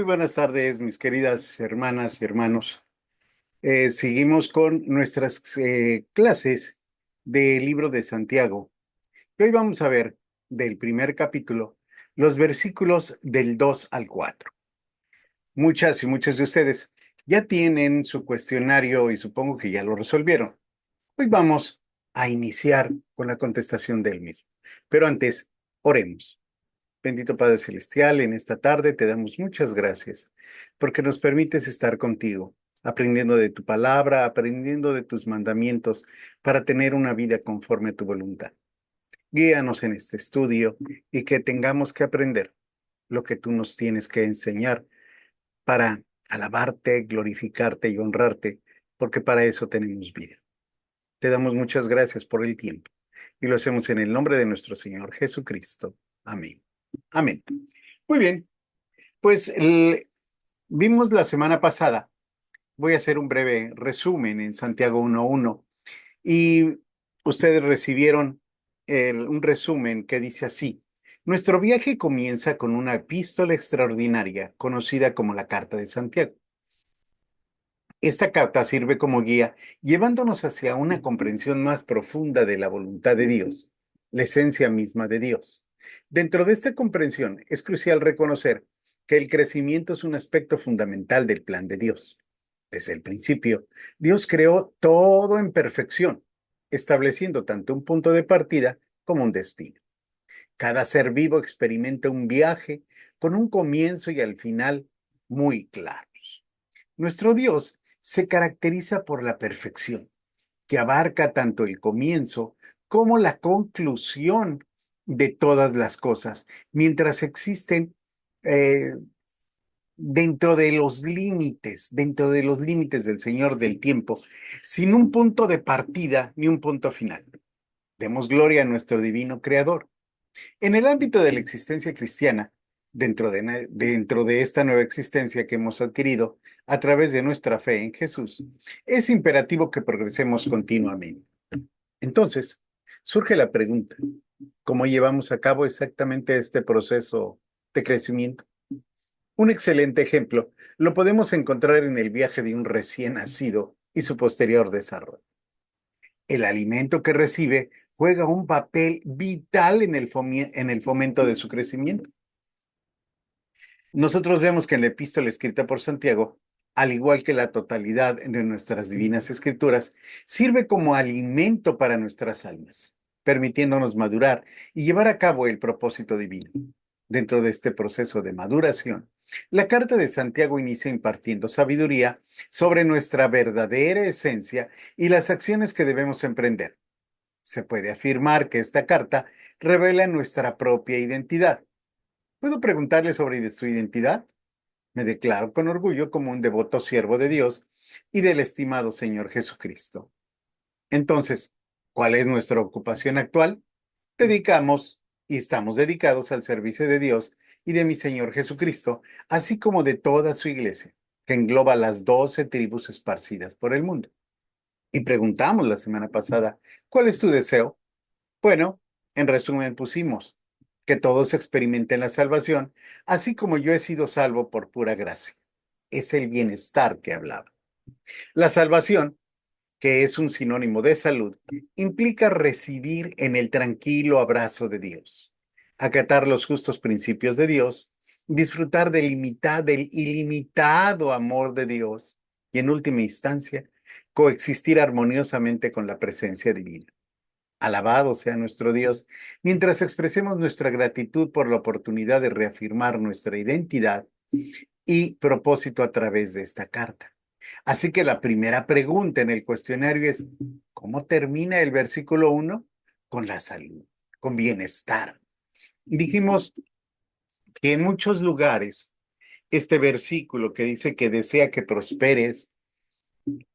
Muy buenas tardes, mis queridas hermanas y hermanos. Seguimos con nuestras clases del libro de Santiago. Y hoy vamos a ver del primer capítulo los versículos del 2 al 4. Muchas y muchos de ustedes ya tienen su cuestionario y supongo que ya lo resolvieron. Hoy vamos a iniciar con la contestación del mismo. Pero antes, oremos. Bendito Padre Celestial, en esta tarde te damos muchas gracias porque nos permites estar contigo, aprendiendo de tu palabra, aprendiendo de tus mandamientos para tener una vida conforme a tu voluntad. Guíanos en este estudio y que tengamos que aprender lo que tú nos tienes que enseñar para alabarte, glorificarte y honrarte, porque para eso tenemos vida. Te damos muchas gracias por el tiempo y lo hacemos en el nombre de nuestro Señor Jesucristo. Amén. Amén. Muy bien, pues vimos la semana pasada, voy a hacer un breve resumen en Santiago 1:1 y ustedes recibieron un resumen que dice así: nuestro viaje comienza con una epístola extraordinaria conocida como la Carta de Santiago. Esta carta sirve como guía, llevándonos hacia una comprensión más profunda de la voluntad de Dios, la esencia misma de Dios. Dentro de esta comprensión es crucial reconocer que el crecimiento es un aspecto fundamental del plan de Dios. Desde el principio, Dios creó todo en perfección, estableciendo tanto un punto de partida como un destino. Cada ser vivo experimenta un viaje con un comienzo y al final muy claros. Nuestro Dios se caracteriza por la perfección, que abarca tanto el comienzo como la conclusión de todas las cosas, mientras existen eh, dentro de los límites del Señor del tiempo, sin un punto de partida ni un punto final. Demos gloria a nuestro divino Creador. En el ámbito de la existencia cristiana, dentro de esta nueva existencia que hemos adquirido a través de nuestra fe en Jesús, es imperativo que progresemos continuamente. Entonces, surge la pregunta: ¿cómo llevamos a cabo exactamente este proceso de crecimiento? Un excelente ejemplo lo podemos encontrar en el viaje de un recién nacido y su posterior desarrollo. El alimento que recibe juega un papel vital en el fomento de su crecimiento. Nosotros vemos que en la epístola escrita por Santiago, al igual que la totalidad de nuestras divinas escrituras, sirve como alimento para nuestras almas, permitiéndonos madurar y llevar a cabo el propósito divino. Dentro de este proceso de maduración, la carta de Santiago inicia impartiendo sabiduría sobre nuestra verdadera esencia y las acciones que debemos emprender. Se puede afirmar que esta carta revela nuestra propia identidad. ¿Puedo preguntarle sobre su identidad? Me declaro con orgullo como un devoto siervo de Dios y del estimado Señor Jesucristo. Entonces, ¿cuál es nuestra ocupación actual? Dedicamos y estamos dedicados al servicio de Dios y de mi Señor Jesucristo, así como de toda su iglesia, que engloba las 12 tribus esparcidas por el mundo. Y preguntamos la semana pasada, ¿cuál es tu deseo? Bueno, en resumen pusimos que todos experimenten la salvación, así como yo he sido salvo por pura gracia. Es el bienestar que hablaba. La salvación, que es un sinónimo de salud, implica residir en el tranquilo abrazo de Dios, acatar los justos principios de Dios, disfrutar del ilimitado amor de Dios y, en última instancia, coexistir armoniosamente con la presencia divina. Alabado sea nuestro Dios, mientras expresemos nuestra gratitud por la oportunidad de reafirmar nuestra identidad y propósito a través de esta carta. Así que la primera pregunta en el cuestionario es: ¿cómo termina el versículo 1? Con la salud, con bienestar. Dijimos que en muchos lugares este versículo que dice que desea que prosperes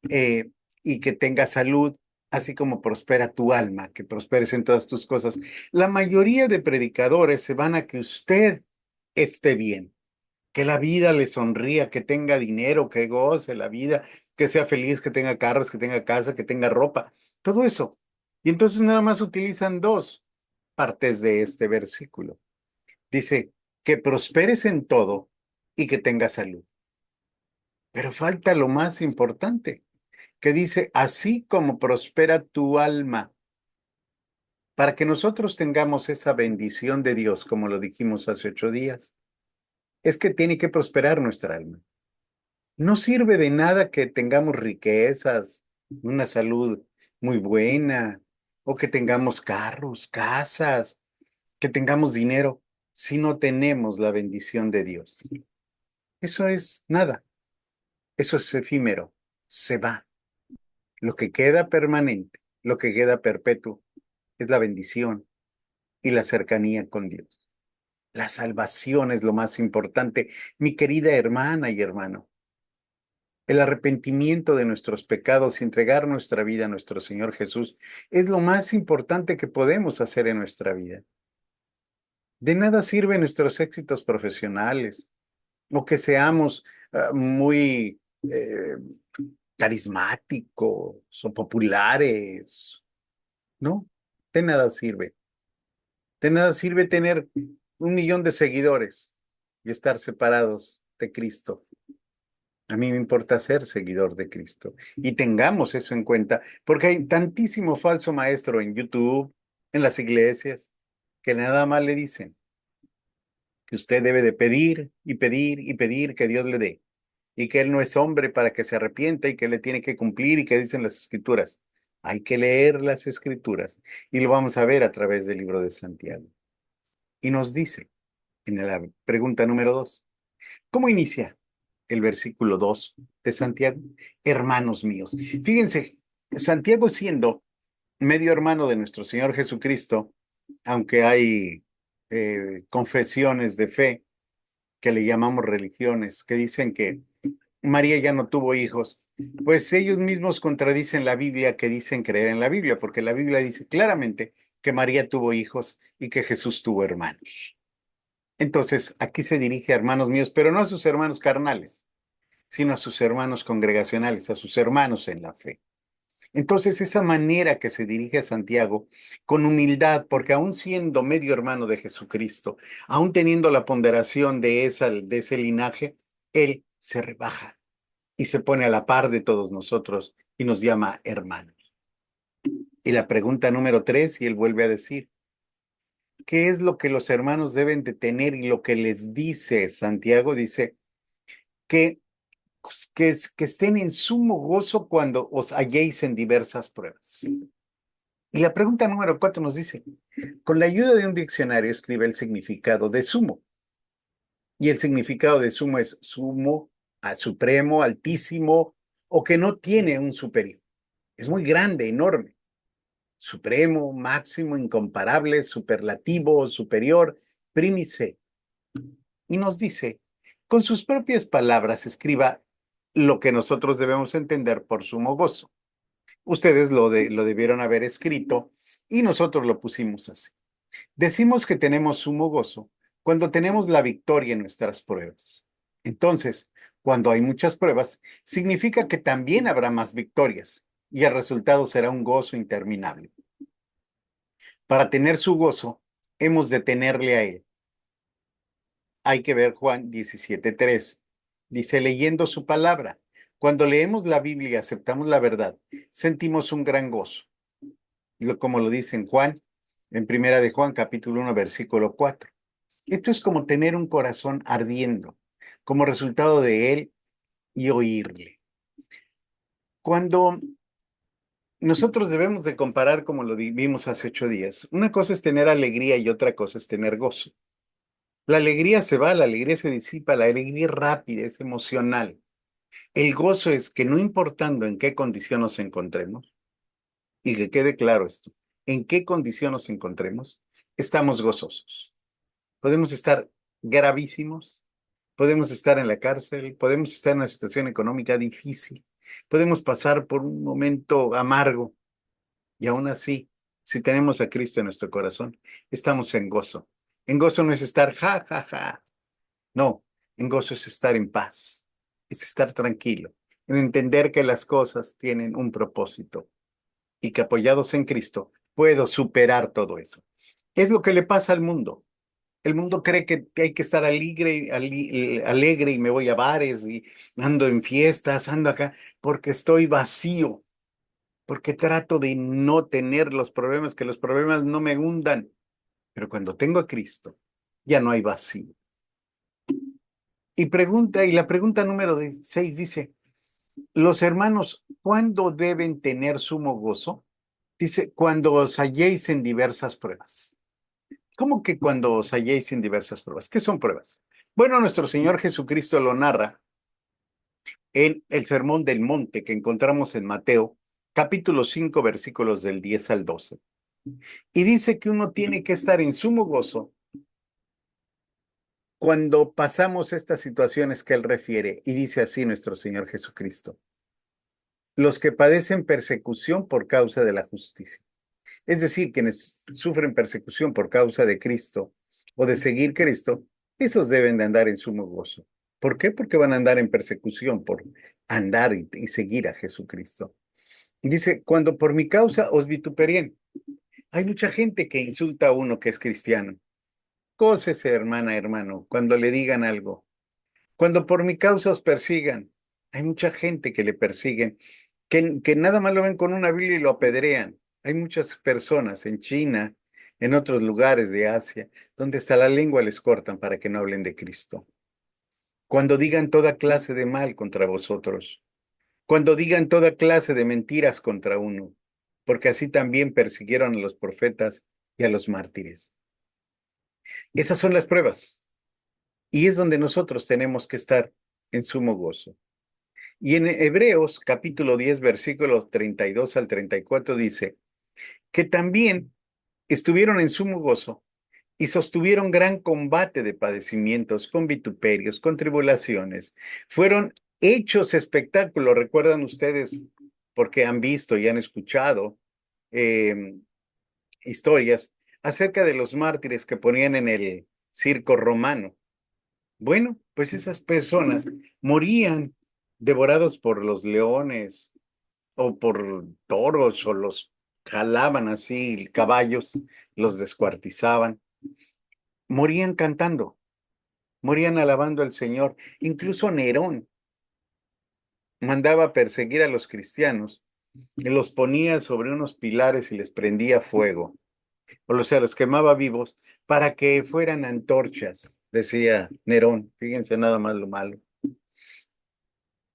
eh, y que tengas salud, así como prospera tu alma, que prosperes en todas tus cosas. La mayoría de predicadores se van a que usted esté bien, que la vida le sonría, que tenga dinero, que goce la vida, que sea feliz, que tenga carros, que tenga casa, que tenga ropa, todo eso. Y entonces nada más utilizan dos partes de este versículo. Dice, que prosperes en todo y que tenga salud. Pero falta lo más importante, que dice, así como prospera tu alma. Para que nosotros tengamos esa bendición de Dios, como lo dijimos hace 8 días, es que tiene que prosperar nuestra alma. No sirve de nada que tengamos riquezas, una salud muy buena, o que tengamos carros, casas, que tengamos dinero, si no tenemos la bendición de Dios. Eso es nada, eso es efímero, se va. Lo que queda permanente, lo que queda perpetuo, es la bendición y la cercanía con Dios. La salvación es lo más importante, mi querida hermana y hermano. El arrepentimiento de nuestros pecados y entregar nuestra vida a nuestro Señor Jesús es lo más importante que podemos hacer en nuestra vida. De nada sirven nuestros éxitos profesionales o que seamos muy carismáticos o populares. No, de nada sirve. De nada sirve tener 1 millón de seguidores y estar separados de Cristo. A mí me importa ser seguidor de Cristo y tengamos eso en cuenta, porque hay tantísimo falso maestro en YouTube, en las iglesias, que nada más le dicen que usted debe de pedir y pedir y pedir que Dios le dé, y que Él no es hombre para que se arrepienta y que le tiene que cumplir y que dicen las escrituras. Hay que leer las escrituras y lo vamos a ver a través del libro de Santiago. Y nos dice en la pregunta número 2, ¿cómo inicia el versículo 2 de Santiago? Hermanos míos. Fíjense, Santiago siendo medio hermano de nuestro Señor Jesucristo, aunque hay confesiones de fe que le llamamos religiones, que dicen que María ya no tuvo hijos, pues ellos mismos contradicen la Biblia que dicen creer en la Biblia, porque la Biblia dice claramente que María tuvo hijos y que Jesús tuvo hermanos. Entonces, aquí se dirige a hermanos míos, pero no a sus hermanos carnales, sino a sus hermanos congregacionales, a sus hermanos en la fe. Entonces, esa manera que se dirige a Santiago, con humildad, porque aún siendo medio hermano de Jesucristo, aún teniendo la ponderación de ese linaje, él se rebaja y se pone a la par de todos nosotros y nos llama hermanos. Y la pregunta número 3, y él vuelve a decir, ¿qué es lo que los hermanos deben de tener? Y lo que les dice Santiago, dice que que estén en sumo gozo cuando os halléis en diversas pruebas. Y la pregunta número 4 nos dice, con la ayuda de un diccionario escribe el significado de sumo. Y el significado de sumo es sumo, a supremo, altísimo, o que no tiene un superior. Es muy grande, enorme. Supremo, máximo, incomparable, superlativo, superior, prímice. Y nos dice, con sus propias palabras escriba lo que nosotros debemos entender por sumo gozo. Ustedes lo debieron haber escrito y nosotros lo pusimos así. Decimos que tenemos sumo gozo cuando tenemos la victoria en nuestras pruebas. Entonces, cuando hay muchas pruebas, significa que también habrá más victorias y el resultado será un gozo interminable. Para tener su gozo, hemos de tenerle a Él. Hay que ver Juan 17:3. Dice, leyendo su palabra. Cuando leemos la Biblia y aceptamos la verdad, sentimos un gran gozo. Como lo dice en Juan, en Primera de Juan, capítulo 1, versículo 4. Esto es como tener un corazón ardiendo, como resultado de él y oírle. Cuando nosotros debemos de comparar, como lo vimos hace 8 días, una cosa es tener alegría y otra cosa es tener gozo. La alegría se va, la alegría se disipa, la alegría es rápida, es emocional. El gozo es que no importando en qué condición nos encontremos, y que quede claro esto, en qué condición nos encontremos, estamos gozosos. Podemos estar gravísimos, podemos estar en la cárcel, podemos estar en una situación económica difícil, podemos pasar por un momento amargo y aún así, si tenemos a Cristo en nuestro corazón, estamos en gozo. En gozo no es estar ja, ja, ja. No, en gozo es estar en paz, es estar tranquilo, en entender que las cosas tienen un propósito y que apoyados en Cristo puedo superar todo eso. Es lo que le pasa al mundo. El mundo cree que hay que estar alegre, alegre y me voy a bares y ando en fiestas, ando acá, porque estoy vacío, porque trato de no tener los problemas, que los problemas no me hundan. Pero cuando tengo a Cristo, ya no hay vacío. Y la pregunta número 6 dice, los hermanos, ¿cuándo deben tener sumo gozo? Dice, cuando os halléis en diversas pruebas. ¿Cómo que cuando os halléis en diversas pruebas? ¿Qué son pruebas? Bueno, nuestro Señor Jesucristo lo narra en el Sermón del Monte que encontramos en Mateo, capítulo 5, versículos del 10 al 12. Y dice que uno tiene que estar en sumo gozo cuando pasamos estas situaciones que él refiere. Y dice así nuestro Señor Jesucristo: los que padecen persecución por causa de la justicia. Es decir, quienes sufren persecución por causa de Cristo o de seguir Cristo, esos deben de andar en sumo gozo. ¿Por qué? Porque van a andar en persecución por andar y seguir a Jesucristo. Dice, cuando por mi causa os vituperien. Hay mucha gente que insulta a uno que es cristiano. Cósese, hermana, hermano, cuando le digan algo. Cuando por mi causa os persigan. Hay mucha gente que le persiguen, que nada más lo ven con una Biblia y lo apedrean. Hay muchas personas en China, en otros lugares de Asia, donde hasta la lengua les cortan para que no hablen de Cristo. Cuando digan toda clase de mal contra vosotros, cuando digan toda clase de mentiras contra uno, porque así también persiguieron a los profetas y a los mártires. Esas son las pruebas, y es donde nosotros tenemos que estar en sumo gozo. Y en Hebreos capítulo 10, versículos 32 al 34 dice que también estuvieron en sumo gozo y sostuvieron gran combate de padecimientos, con vituperios, con tribulaciones. Fueron hechos espectáculo, recuerdan ustedes, porque han visto y han escuchado eh, historias acerca de los mártires que ponían en el circo romano. Bueno, pues esas personas morían devorados por los leones o por toros o los jalaban así, caballos, los descuartizaban. Morían cantando, morían alabando al Señor. Incluso Nerón mandaba perseguir a los cristianos y los ponía sobre unos pilares y les prendía fuego, o sea, los quemaba vivos para que fueran antorchas, decía Nerón. Fíjense nada más lo malo.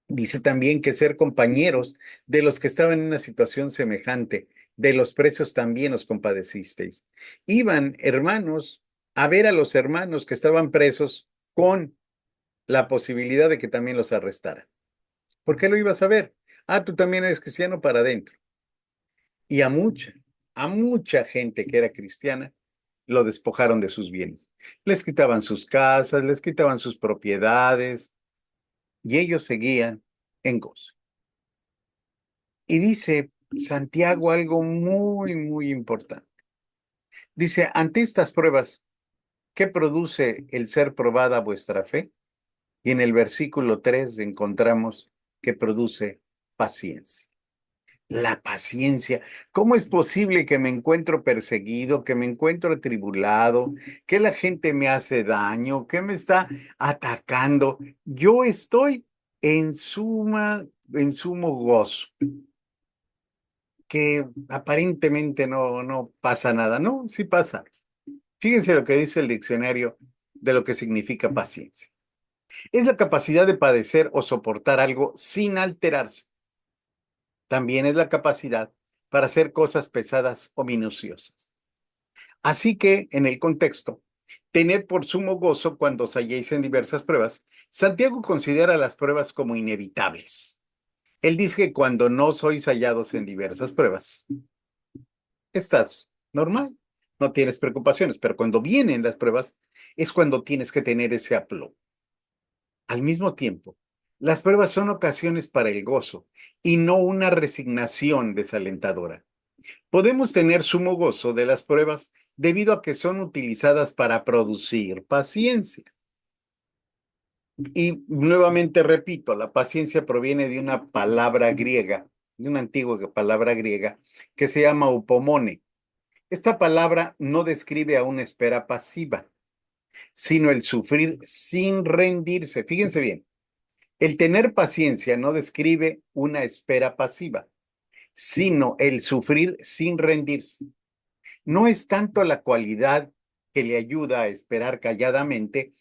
Dice también que ser compañeros de los que estaban en una situación semejante, de los presos también os compadecisteis. Iban hermanos a ver a los hermanos que estaban presos con la posibilidad de que también los arrestaran. ¿Por qué lo ibas a ver? Ah, tú también eres cristiano, para adentro. Y a mucha gente que era cristiana, lo despojaron de sus bienes. Les quitaban sus casas, les quitaban sus propiedades y ellos seguían en gozo. Y dice Santiago algo muy, muy importante. Dice, ante estas pruebas, ¿qué produce el ser probada vuestra fe? Y en el versículo 3 encontramos que produce paciencia. La paciencia. ¿Cómo es posible que me encuentro perseguido, que me encuentro atribulado, que la gente me hace daño, que me está atacando? Yo estoy en en sumo gozo, que aparentemente no pasa nada. No, sí pasa. Fíjense lo que dice el diccionario de lo que significa paciencia. Es la capacidad de padecer o soportar algo sin alterarse. También es la capacidad para hacer cosas pesadas o minuciosas. Así que, en el contexto, tened por sumo gozo cuando os halléis en diversas pruebas. Santiago considera las pruebas como inevitables. Él dice que cuando no sois hallados en diversas pruebas, estás normal, no tienes preocupaciones, pero cuando vienen las pruebas es cuando tienes que tener ese aplomo. Al mismo tiempo, las pruebas son ocasiones para el gozo y no una resignación desalentadora. Podemos tener sumo gozo de las pruebas debido a que son utilizadas para producir paciencia. Y nuevamente repito, la paciencia proviene de una palabra griega, de una antigua palabra griega que se llama upomone. Esta palabra no describe a una espera pasiva, sino el sufrir sin rendirse. Fíjense bien, el tener paciencia no describe una espera pasiva, sino el sufrir sin rendirse. No es tanto la cualidad que le ayuda a esperar calladamente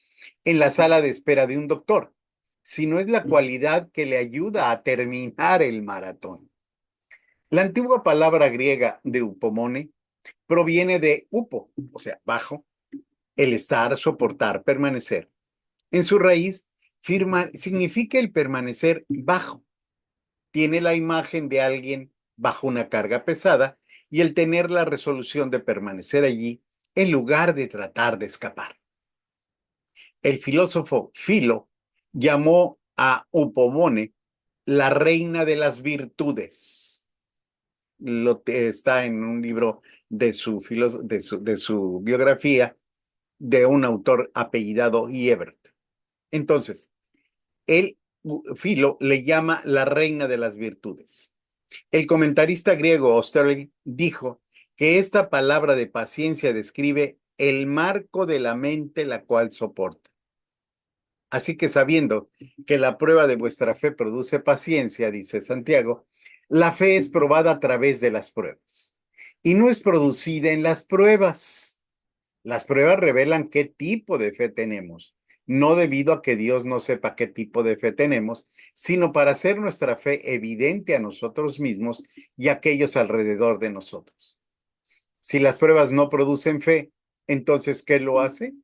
en la sala de espera de un doctor, sino es la cualidad que le ayuda a terminar el maratón. La antigua palabra griega de upomone proviene de upo, o sea, bajo, el estar, soportar, permanecer. En su raíz, significa el permanecer bajo. Tiene la imagen de alguien bajo una carga pesada y el tener la resolución de permanecer allí en lugar de tratar de escapar. El filósofo Filo llamó a Upomone la reina de las virtudes. Está en un libro de su biografía de un autor apellidado Hiebert. Entonces, él, Filo, le llama la reina de las virtudes. El comentarista griego Osterling dijo que esta palabra de paciencia describe el marco de la mente la cual soporta. Así que sabiendo que la prueba de vuestra fe produce paciencia, dice Santiago, la fe es probada a través de las pruebas y no es producida en las pruebas. Las pruebas revelan qué tipo de fe tenemos, no debido a que Dios no sepa qué tipo de fe tenemos, sino para hacer nuestra fe evidente a nosotros mismos y a aquellos alrededor de nosotros. Si las pruebas no producen fe, entonces, ¿qué lo hace?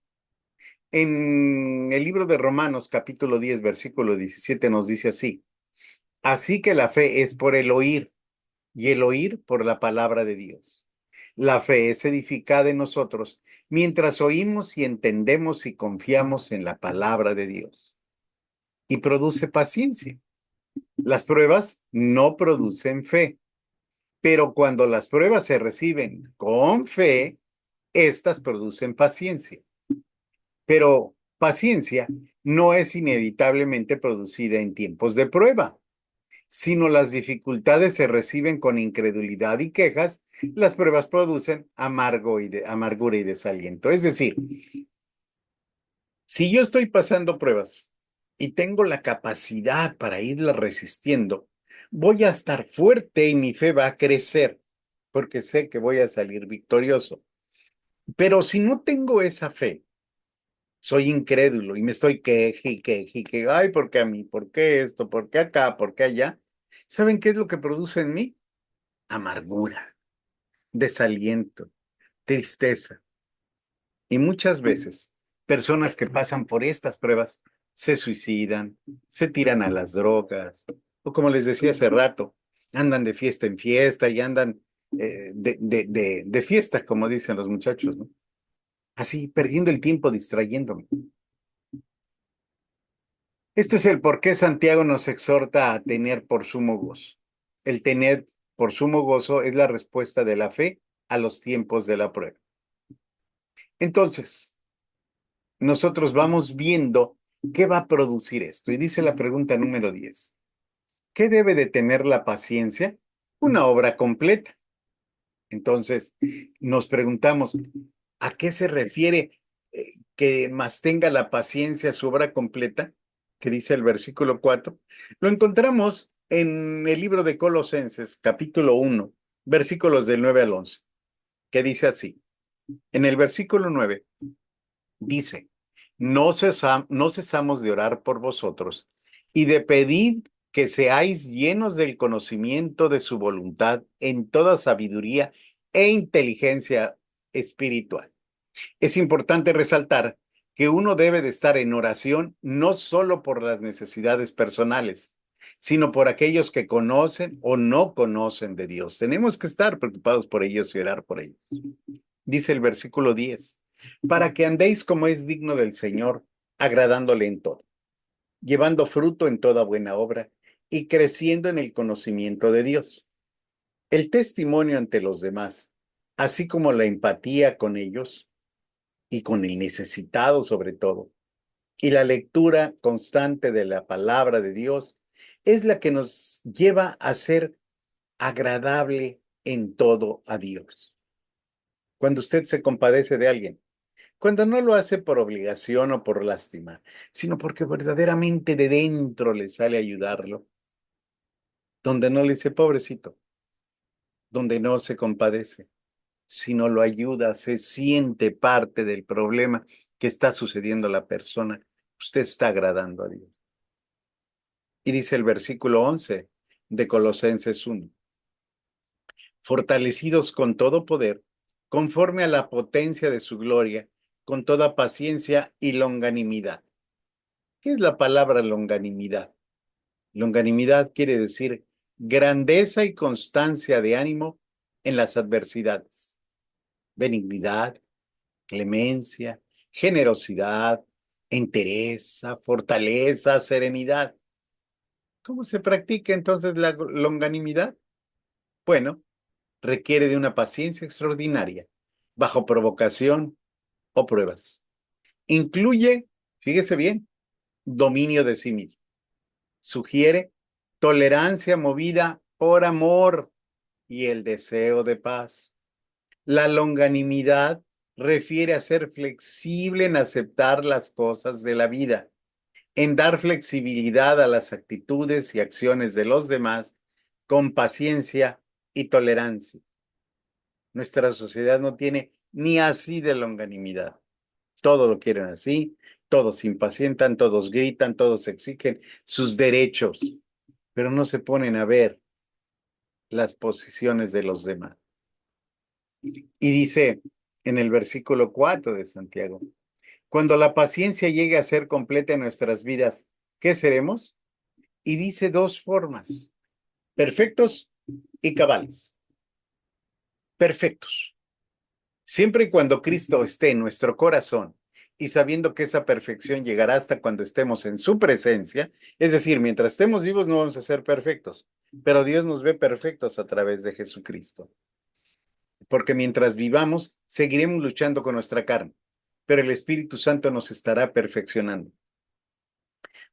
En el libro de Romanos, capítulo 10, versículo 17, nos dice así: así que la fe es por el oír, y el oír por la palabra de Dios. La fe es edificada en nosotros mientras oímos y entendemos y confiamos en la palabra de Dios. Y produce paciencia. Las pruebas no producen fe, pero cuando las pruebas se reciben con fe, estas producen paciencia. Pero paciencia no es inevitablemente producida en tiempos de prueba. Sino las dificultades se reciben con incredulidad y quejas, las pruebas producen amargura y desaliento. Es decir, si yo estoy pasando pruebas y tengo la capacidad para irlas resistiendo, voy a estar fuerte y mi fe va a crecer, porque sé que voy a salir victorioso. Pero si no tengo esa fe, soy incrédulo y me estoy que, ay, ¿por qué a mí? ¿Por qué esto? ¿Por qué acá? ¿Por qué allá? ¿Saben qué es lo que produce en mí? Amargura, desaliento, tristeza. Y muchas veces, personas que pasan por estas pruebas se suicidan, se tiran a las drogas, o como les decía hace rato, andan de fiesta en fiesta y andan de fiesta, como dicen los muchachos, ¿no? Así, perdiendo el tiempo, distrayéndome. Este es el por qué Santiago nos exhorta a tener por sumo gozo. El tener por sumo gozo es la respuesta de la fe a los tiempos de la prueba. Entonces, nosotros vamos viendo qué va a producir esto. Y dice la pregunta número 10. ¿Qué debe de tener la paciencia? Una obra completa. Entonces, nos preguntamos, ¿a qué se refiere que más tenga la paciencia su obra completa? Que dice el versículo 4. Lo encontramos en el libro de Colosenses, capítulo 1, versículos del 9 al 11, que dice así. En el versículo 9 dice, no cesamos de orar por vosotros y de pedir que seáis llenos del conocimiento de su voluntad en toda sabiduría e inteligencia espiritual. Es importante resaltar que uno debe de estar en oración no solo por las necesidades personales, sino por aquellos que conocen o no conocen de Dios. Tenemos que estar preocupados por ellos y orar por ellos. Dice el versículo 10, para que andéis como es digno del Señor, agradándole en todo, llevando fruto en toda buena obra y creciendo en el conocimiento de Dios. El testimonio ante los demás, así como la empatía con ellos y con el necesitado sobre todo, y la lectura constante de la palabra de Dios, es la que nos lleva a ser agradable en todo a Dios. Cuando usted se compadece de alguien, Cuando no lo hace por obligación o por lástima, sino porque verdaderamente de dentro le sale ayudarlo, donde no le dice pobrecito, donde no se compadece, sino lo ayuda, se siente parte del problema que está sucediendo a la persona, usted está agradando a Dios. Y dice el versículo 11 de Colosenses 1, fortalecidos con todo poder, conforme a la potencia de su gloria, con toda paciencia y longanimidad. ¿Qué es la palabra longanimidad? Longanimidad quiere decir grandeza y constancia de ánimo en las adversidades, benignidad, clemencia, generosidad, entereza, fortaleza, serenidad. ¿Cómo se practica entonces la longanimidad? Bueno, requiere de una paciencia extraordinaria, bajo provocación o pruebas. Incluye, fíjese bien, dominio de sí mismo. Sugiere tolerancia movida por amor y el deseo de paz. La longanimidad refiere a ser flexible en aceptar las cosas de la vida, en dar flexibilidad a las actitudes y acciones de los demás con paciencia y tolerancia. Nuestra sociedad no tiene ni así de longanimidad. Todo lo quieren así, todos se impacientan, todos gritan, todos exigen sus derechos, pero no se ponen a ver las posiciones de los demás. Y dice en el versículo 4 de Santiago, cuando la paciencia llegue a ser completa en nuestras vidas, ¿qué seremos? Y dice dos formas, perfectos y cabales. Perfectos. Siempre y cuando Cristo esté en nuestro corazón y sabiendo que esa perfección llegará hasta cuando estemos en su presencia, es decir, mientras estemos vivos no vamos a ser perfectos, pero Dios nos ve perfectos a través de Jesucristo. Porque mientras vivamos, seguiremos luchando con nuestra carne, pero el Espíritu Santo nos estará perfeccionando.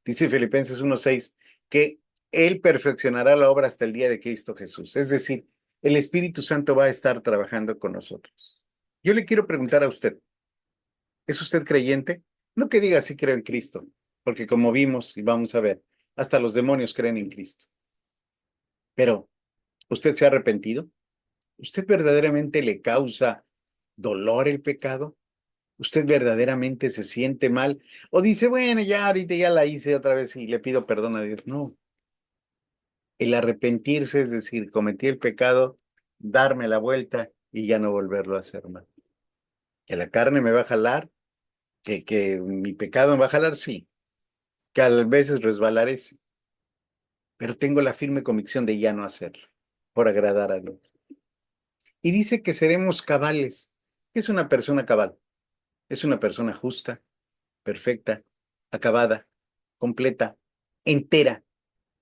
Dice Filipenses 1:6 que Él perfeccionará la obra hasta el día de Cristo Jesús. Es decir, el Espíritu Santo va a estar trabajando con nosotros. Yo le quiero preguntar a usted, ¿es usted creyente? No que diga sí creo en Cristo, porque como vimos y vamos a ver, hasta los demonios creen en Cristo. Pero, ¿usted se ha arrepentido? ¿Usted verdaderamente le causa dolor el pecado? ¿Usted verdaderamente se siente mal? ¿O dice, bueno, ya ahorita ya la hice otra vez y le pido perdón a Dios? No. El arrepentirse es decir, cometí el pecado, darme la vuelta y ya no volverlo a hacer más. ¿Que la carne me va a jalar? ¿Que mi pecado me va a jalar? Sí. ¿Que a veces resbalaré? Sí. Pero tengo la firme convicción de ya no hacerlo, por agradar a Dios. Y dice que seremos cabales. ¿Qué es una persona cabal? Es una persona justa, perfecta, acabada, completa, entera,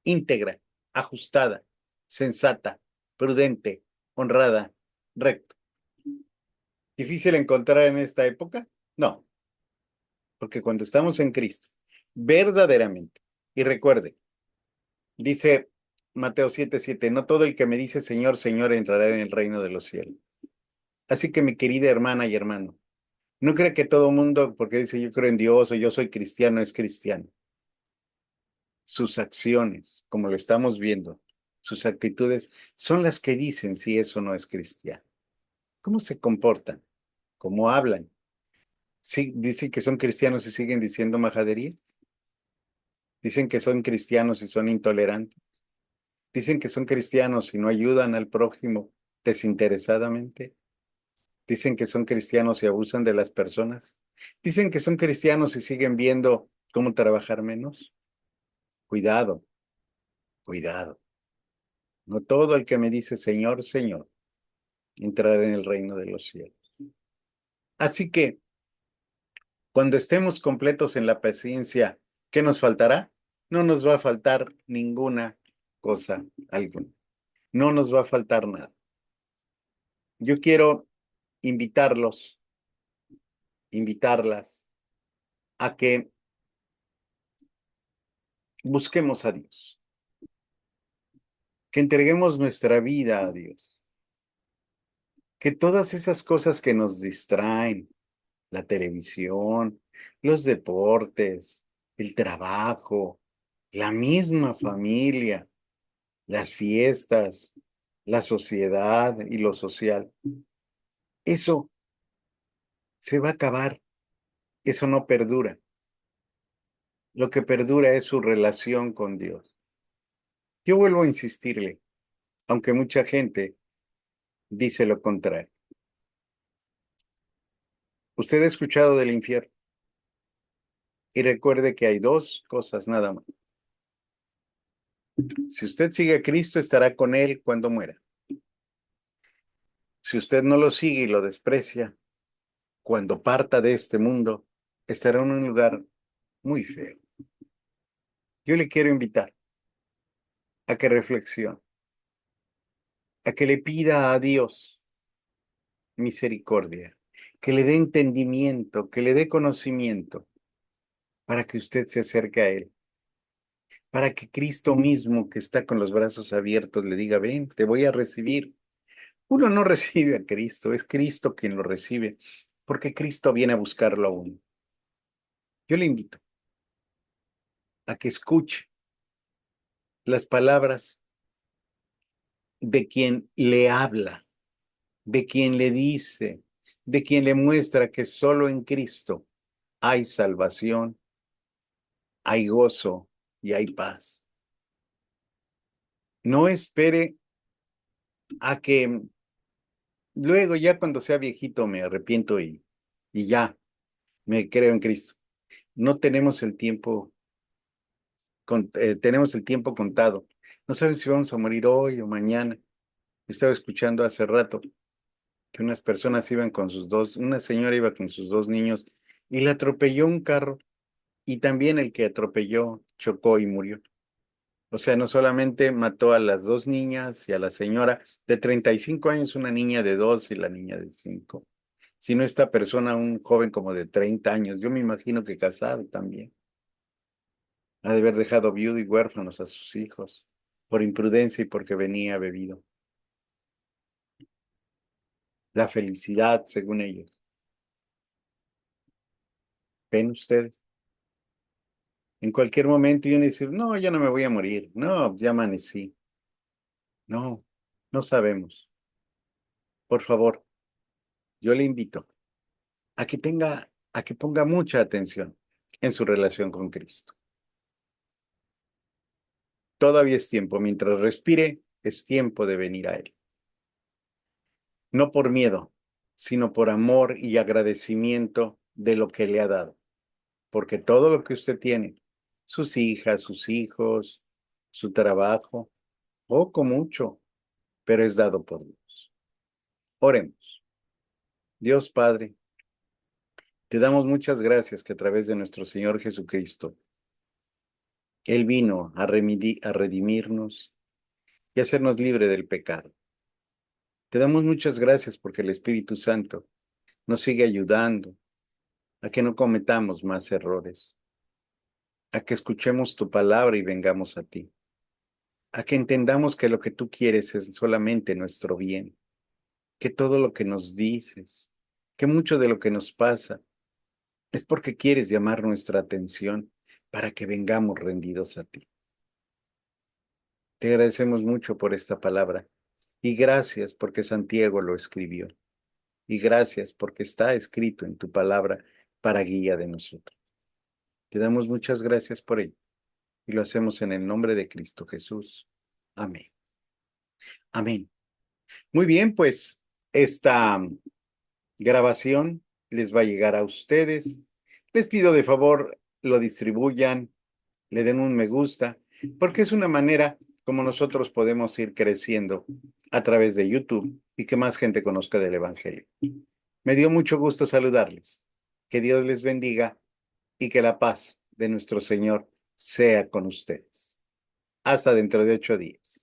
íntegra, ajustada, sensata, prudente, honrada, recta. ¿Difícil encontrar en esta época? No, porque cuando estamos en Cristo, verdaderamente, y recuerde, dice Mateo 7:7, no todo el que me dice Señor, Señor entrará en el reino de los cielos. Así que mi querida hermana y hermano, no crea que todo mundo, porque dice yo creo en Dios o yo soy cristiano, es cristiano. Sus acciones, como lo estamos viendo, sus actitudes, son las que dicen si eso no es cristiano. ¿Cómo se comportan? ¿Cómo hablan? Sí, dicen que son cristianos y siguen diciendo majaderías. Dicen que son cristianos y son intolerantes. Dicen que son cristianos y no ayudan al prójimo desinteresadamente. Dicen que son cristianos y abusan de las personas. Dicen que son cristianos y siguen viendo cómo trabajar menos. Cuidado, cuidado. No todo el que me dice Señor, Señor, entrará en el reino de los cielos. Así que cuando estemos completos en la paciencia, ¿qué nos faltará? No nos va a faltar ninguna cosa alguna. No nos va a faltar nada. Yo quiero invitarlos, invitarlas a que busquemos a Dios, que entreguemos nuestra vida a Dios, que todas esas cosas que nos distraen, la televisión, los deportes, el trabajo, la misma familia, las fiestas, la sociedad y lo social. Eso se va a acabar, eso no perdura. Lo que perdura es su relación con Dios. Yo vuelvo a insistirle, aunque mucha gente dice lo contrario. Usted ha escuchado del infierno y recuerde que hay dos cosas nada más. Si usted sigue a Cristo, estará con Él cuando muera. Si usted no lo sigue y lo desprecia, cuando parta de este mundo, estará en un lugar muy feo. Yo le quiero invitar a que reflexione, a que le pida a Dios misericordia, que le dé entendimiento, que le dé conocimiento, para que usted se acerque a Él, para que Cristo mismo, que está con los brazos abiertos, le diga, ven, te voy a recibir. Uno no recibe a Cristo, es Cristo quien lo recibe, porque Cristo viene a buscarlo a uno. Yo le invito a que escuche las palabras de quien le habla, de quien le dice, de quien le muestra que solo en Cristo hay salvación, hay gozo y hay paz. No espere a que luego ya cuando sea viejito me arrepiento y ya me creo en Cristo. No tenemos el tiempo, tenemos el tiempo contado. No saben si vamos a morir hoy o mañana. Estaba escuchando hace rato que unas personas iban con una señora iba con sus dos niños y la atropelló un carro y también el que atropelló chocó y murió. O sea, no solamente mató a las dos niñas y a la señora de 35 años, una niña de 2 y la niña de 5, sino esta persona, un joven como de 30 años, yo me imagino que casado también, ha de haber dejado viudo y huérfanos a sus hijos por imprudencia y porque venía bebido. La felicidad, según ellos. ¿Ven ustedes? En cualquier momento y uno dice, no, yo no me voy a morir, no, ya amanecí. No, no sabemos. Por favor, yo le invito a que ponga mucha atención en su relación con Cristo. Todavía es tiempo, mientras respire, es tiempo de venir a Él. No por miedo, sino por amor y agradecimiento de lo que le ha dado. Porque todo lo que usted tiene, sus hijas, sus hijos, su trabajo, poco, mucho, pero es dado por Dios. Oremos. Dios Padre, te damos muchas gracias que a través de nuestro Señor Jesucristo, Él vino a redimirnos y hacernos libre del pecado. Te damos muchas gracias porque el Espíritu Santo nos sigue ayudando a que no cometamos más errores, a que escuchemos tu palabra y vengamos a ti, a que entendamos que lo que tú quieres es solamente nuestro bien, que todo lo que nos dices, que mucho de lo que nos pasa es porque quieres llamar nuestra atención para que vengamos rendidos a ti. Te agradecemos mucho por esta palabra y gracias porque Santiago lo escribió y gracias porque está escrito en tu palabra para guía de nosotros. Te damos muchas gracias por ello y lo hacemos en el nombre de Cristo Jesús. Amén. Amén. Muy bien, pues esta grabación les va a llegar a ustedes. Les pido de favor lo distribuyan, le den un me gusta, porque es una manera como nosotros podemos ir creciendo a través de YouTube y que más gente conozca del Evangelio. Me dio mucho gusto saludarles. Que Dios les bendiga y que la paz de nuestro Señor sea con ustedes. Hasta dentro de 8 días.